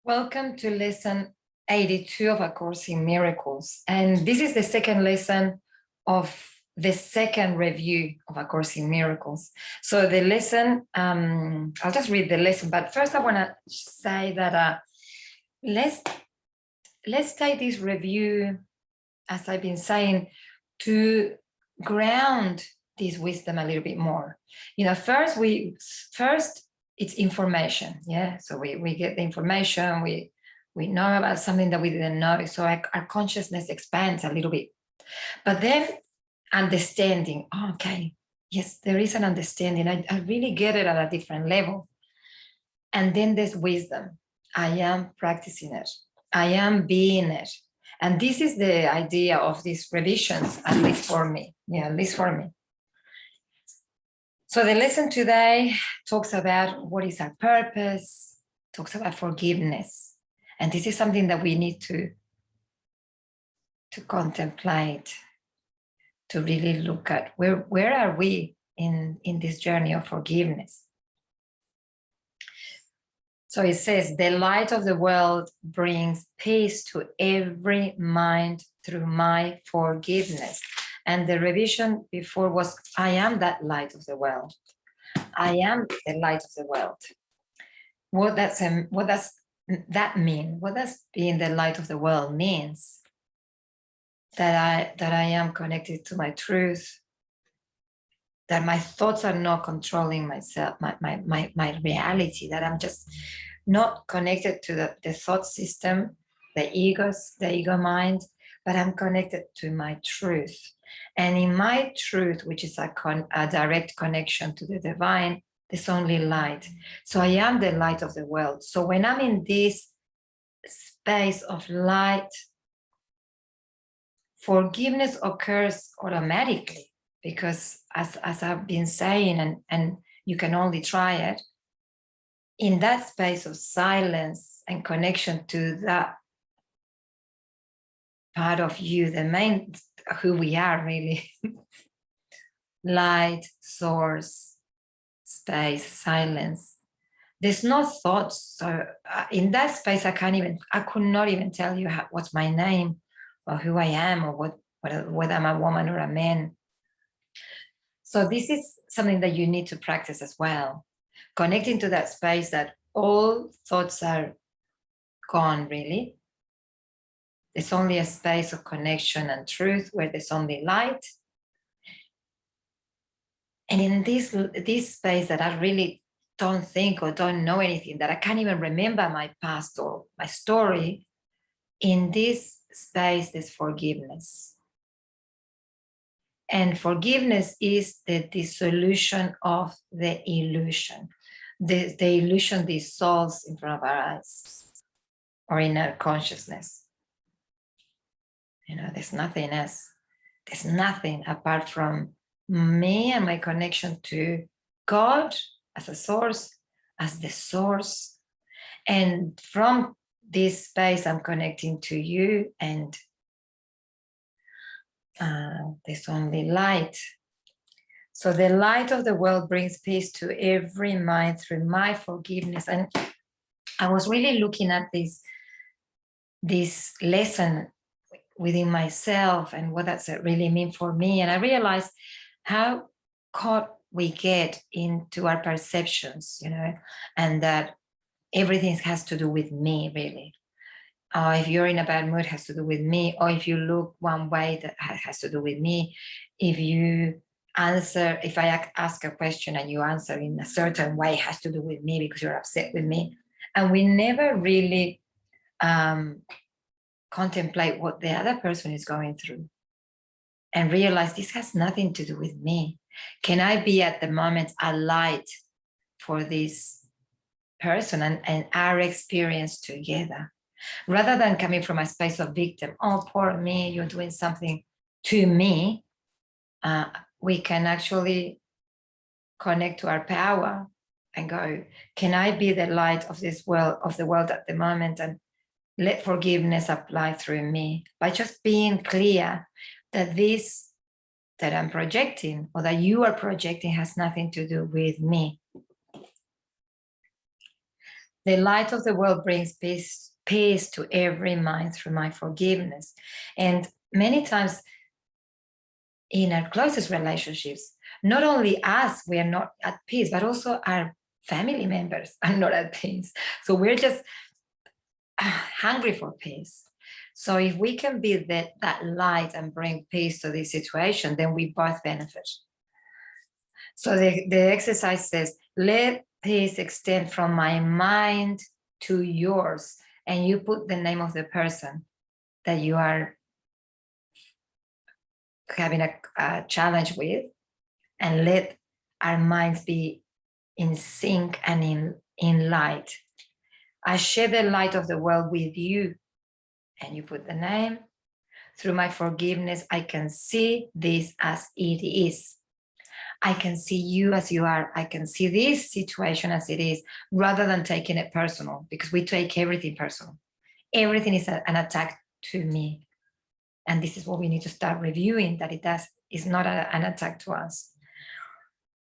Welcome to lesson 82 of A Course in Miracles. And this is the second lesson of the second review of A Course in Miracles. So the lesson, I'll just read the lesson, but first I want to say that let's take this review, as I've been saying, to ground this wisdom a little bit more. You know, first it's information. Yeah. So we get the information, we know about something that we didn't know. So our consciousness expands a little bit. But then understanding, okay, yes, there is an understanding. I really get it at a different level. And then there's wisdom. I am practicing it. I am being it. And this is the idea of these revisions, at least for me. Yeah, at least for me. So the lesson today talks about what is our purpose, talks about forgiveness. And this is something that we need to contemplate, to really look at where are we in this journey of forgiveness. So it says, the light of the world brings peace to every mind through my forgiveness. And the revision before was, I am that light of the world. I am the light of the world. What does that mean? What does being the light of the world means? That I am connected to my truth, that my thoughts are not controlling myself, my reality, that I'm just not connected to the thought system, the ego mind, but I'm connected to my truth. And in my truth, which is a direct connection to the divine, there's only light. So I am the light of the world. So when I'm in this space of light, forgiveness occurs automatically, because as I've been saying, and you can only try it, in that space of silence and connection to that part of you, the main, who we are really, light, source, space, silence. There's no thoughts. So in that space, I could not even tell you what's my name, or who I am, or whether I'm a woman or a man. So this is something that you need to practice as well. Connecting to that space that all thoughts are gone, really. There's only a space of connection and truth where there's only light. And in this space that I really don't think or don't know anything, that I can't even remember my past or my story, in this space, there's forgiveness. And forgiveness is the dissolution of the illusion. The illusion dissolves in front of our eyes or in our consciousness. You know, there's nothing else. There's nothing apart from me and my connection to God as a source, as the source. And from this space, I'm connecting to you, and there's only light. So the light of the world brings peace to every mind through my forgiveness. And I was really looking at this lesson within myself and what does it really mean for me. And I realized how caught we get into our perceptions, you know, and that everything has to do with me, really. If you're in a bad mood, it has to do with me. Or if you look one way, that has to do with me. If I ask a question and you answer in a certain way, it has to do with me because you're upset with me. And we never really contemplate what the other person is going through and realize this has nothing to do with me. Can I be at the moment a light for this person and our experience together? Rather than coming from a space of victim, oh, poor me, you're doing something to me, we can actually connect to our power and go, can I be the light of this world, of the world at the moment, and let forgiveness apply through me, by just being clear that this that I'm projecting or that you are projecting has nothing to do with me. The light of the world brings peace to every mind through my forgiveness. And many times in our closest relationships, not only us, we are not at peace, but also our family members are not at peace. So we're just hungry for peace. So if we can be that light and bring peace to this situation, then we both benefit. So the exercise says, let peace extend from my mind to yours. And you put the name of the person that you are having a challenge with, and let our minds be in sync and in light. I share the light of the world with you, and you put the name. Through my forgiveness, I can see this as it is. I can see you as you are. I can see this situation as it is, rather than taking it personal, because we take everything personal. Everything is an attack to me. And this is what we need to start reviewing, that it's not an attack to us.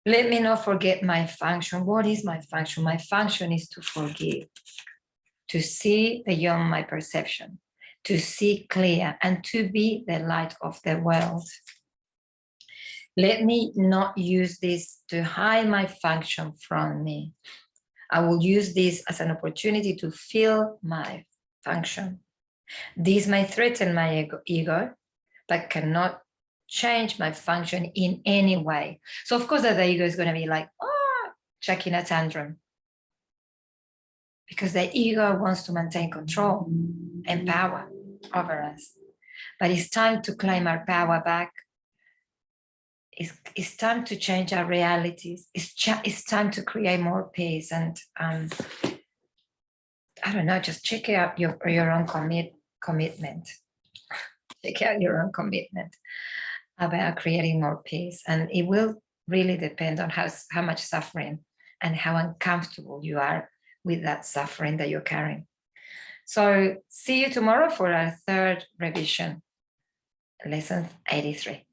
Let me not forget my function. What is my function? My function is to forgive, to see beyond my perception, to see clear, and to be the light of the world. Let me not use this to hide my function from me. I will use this as an opportunity to feel my function. This may threaten my ego, but cannot change my function in any way. So of course that the ego is going to be like, checking a tantrum, because the ego wants to maintain control and power over us. But it's time to claim our power back. It's time to change our realities. It's time to create more peace. And I don't know, just check out your own commitment. Check out your own commitment about creating more peace. And it will really depend on how much suffering and how uncomfortable you are with that suffering that you're carrying. So see you tomorrow for our third revision, lesson 83.